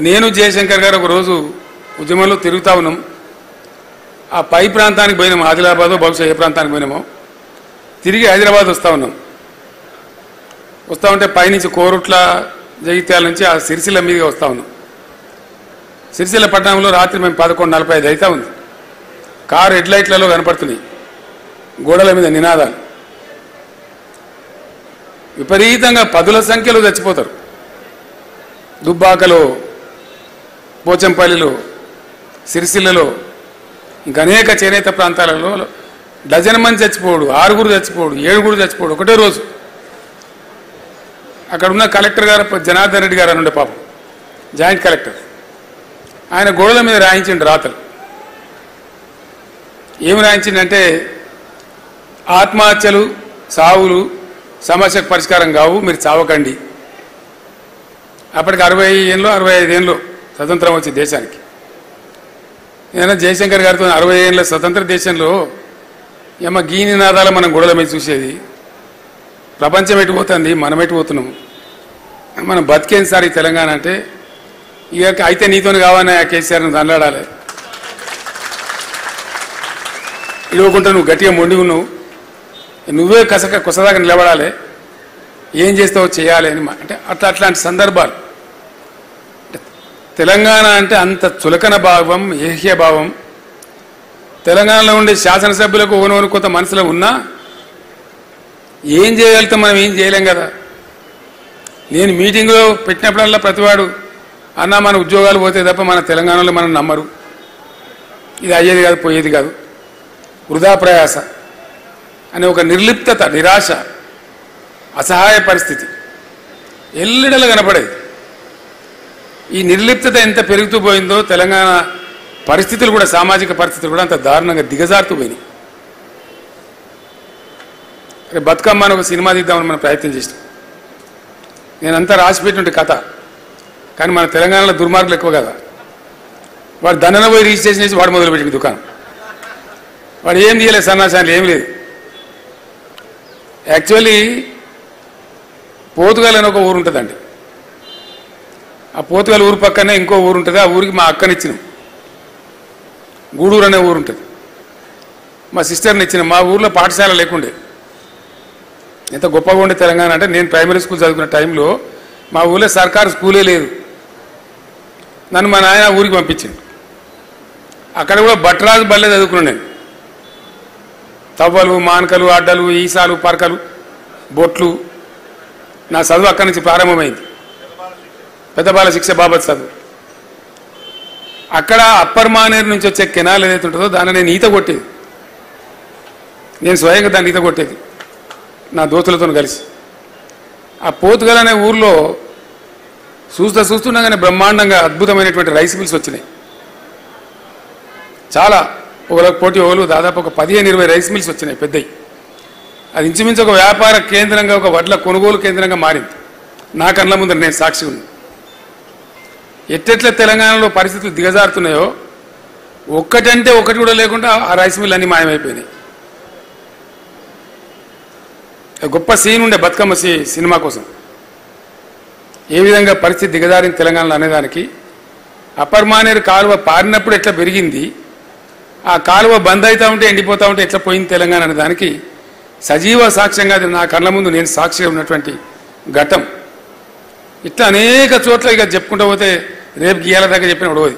నేను జయశంకర్ గారు ఒక రోజు ఉద్యమంలో తిరుగుతా ఉన్నాం. ఆ పై ప్రాంతానికి పోయినాం, ఆదిలాబాద్ బహుశా ఏ ప్రాంతానికి పోయినామో. తిరిగి హైదరాబాద్ వస్తూ ఉన్నాం. వస్తూ ఉంటే పైనుంచి కోరుట్ల జగిత్యాల నుంచి ఆ సిరిసిల్ల మీదుగా వస్తూ ఉన్నాం. సిరిసిల్ల పట్టణంలో రాత్రి మేము 11:45 అవుతా ఉంది. కారు హెడ్ లైట్లలో కనపడుతున్నాయి, గోడల మీద నినాదాలు. విపరీతంగా పదుల సంఖ్యలో చచ్చిపోతారు. దుబ్బాకలో, పోచంపల్లిలో, సిరిసిల్లలో, ఇంకా అనేక చేనేత ప్రాంతాలలో డజన్ మంది చచ్చిపోడు, 6 చచ్చిపోడు, 7 చచ్చిపోడు ఒకటే రోజు. అక్కడ ఉన్న కలెక్టర్ గారు జనార్దన్ రెడ్డి గారు అని ఉండే పాపం, జాయింట్ కలెక్టర్. ఆయన గోడల మీద రాయించిండు రాతలు. ఏమి రాయించిందంటే, ఆత్మహత్యలు, సావులు సమస్యకు పరిష్కారం కావు, మీరు చావకండి. అప్పటికి 60 ఏళ్ళు 65 ఏళ్ళు స్వతంత్రం వచ్చి దేశానికి. నేను జయశంకర్ గారితో 60 ఏళ్ళ స్వతంత్ర దేశంలో ఏమో గీ నినాదాలు మనం గోడల మీద చూసేది. ప్రపంచం ఎటుపోతుంది, మనం ఎటుపోతున్నాం, మనం బతికేం సార్ ఈ తెలంగాణ అంటే. ఇక అయితే నీతో కావాలని కేసీఆర్ని దండాడాలి, ఇవ్వకుండా నువ్వు గట్టిగా మొండి ఉన్నావు, నువ్వే కొసదాకా నిలబడాలి, ఏం చేస్తావో చేయాలి అని. అంటే అట్లాంటి సందర్భాలు. తెలంగాణ అంటే అంత చులకన భావం, ఏహ్య భావం. తెలంగాణలో ఉండే శాసనసభ్యులకు ఓనోను కొంత మనసులో ఉన్నా ఏం చేయగలుగుతాం, మనం ఏం చేయలేం కదా. నేను మీటింగ్లో పెట్టినప్పుడల్లా ప్రతివాడు అన్నా మన ఉద్యోగాలు పోతే తప్ప మన తెలంగాణలో మనం నమ్మరు, ఇది అయ్యేది కాదు పోయేది కాదు, వృధా ప్రయాస అనే ఒక నిర్లిప్తత, నిరాశ, అసహాయ పరిస్థితి ఎల్లిడలు కనపడేది. ఈ నిర్లిప్తత ఎంత పెరుగుతూ పోయిందో తెలంగాణ పరిస్థితులు కూడా, సామాజిక పరిస్థితులు కూడా అంత దారుణంగా దిగజారుతూ పోయినాయి. బతుకమ్మ అని ఒక సినిమా తీద్దామని మనం ప్రయత్నం చేసినాం. నేనంతా రాసిపెట్టినట్టు కథ, కానీ మన తెలంగాణలో దుర్మార్గులు ఎక్కువ కదా. వాడు దండన పోయి రిజిస్ట్రేషన్ చేసి వాడు మొదలుపెట్టిన దుకాణం. వాడు ఏం తీయలేదు, సన్నాసాలు ఏం లేదు. యాక్చువల్లీ పోతుగల్ అని ఒక ఊరు ఉంటుందండి. ఆ పోతుగల్ ఊరు పక్కనే ఇంకో ఊరు ఉంటుంది. ఆ ఊరికి మా అక్కనిచ్చినాం. గూడూరు అనే ఊరు ఉంటుంది, మా సిస్టర్ని ఇచ్చినాం. మా ఊర్లో పాఠశాల లేకుండే. ఎంత గొప్పగా ఉండే తెలంగాణ అంటే, నేను ప్రైమరీ స్కూల్ చదువుకున్న టైంలో మా ఊళ్ళో సర్కారు స్కూలే లేదు. నన్ను మా నాయన ఊరికి పంపించింది. అక్కడ కూడా భట్రాజు బల్లే చదువుకున్నాను నేను. తవ్వలు, మానకలు, అడ్డలు, ఈసాలు, పరకలు, బొట్లు. నా చదువు అక్కడి నుంచి ప్రారంభమైంది. పెద్దబాల శిక్ష బాబత్ చదువు. అక్కడ అప్పర్ మానేరు నుంచి వచ్చే కెనాల్ ఏదైతే ఉంటుందో దాన్ని నేను ఈత కొట్టేది. నేను స్వయంగా దాన్ని ఈత కొట్టేది నా దోస్తులతో కలిసి. ఆ పోతుగల్ అనే ఊర్లో చూస్తుండగానే బ్రహ్మాండంగా అద్భుతమైనటువంటి రైస్ మిల్స్ వచ్చినాయి. చాలా ఒకరికి పోటీ దాదాపు ఒక 15-20 రైస్ మిల్స్ వచ్చినాయి పెద్దవి. అది ఇంచుమించు ఒక వ్యాపార కేంద్రంగా, ఒక వడ్ల కొనుగోలు కేంద్రంగా మారింది. నా కళ్ళ ముందర నేను సాక్షి ఉంది. ఎట్టెట్ల తెలంగాణలో పరిస్థితులు దిగజారుతున్నాయో, ఒక్కటంటే ఒకటి కూడా లేకుండా ఆ రైస్ మిల్ అన్నీ మాయమైపోయినాయి. గొప్ప సీన్ ఉండే బతుకమ్మ సినిమా కోసం. ఏ విధంగా పరిస్థితి దిగజారింది తెలంగాణలో అనేదానికి, అప్పర్ మానేరు కాలువ పారినప్పుడు ఎట్లా పెరిగింది, ఆ కాలువ బంద్ అవుతూ ఉంటే ఎండిపోతూ ఉంటే ఎట్లా పోయింది తెలంగాణ అనే దానికి సజీవ సాక్ష్యంగా నా కళ్ళ ముందు నేను సాక్షిగా ఉన్నటువంటి ఘట్టం. ఇట్లా అనేక చోట్ల ఇక చెప్పుకుంటూ పోతే రేపు గీయాల దాకా చెప్పిన ఉడవది.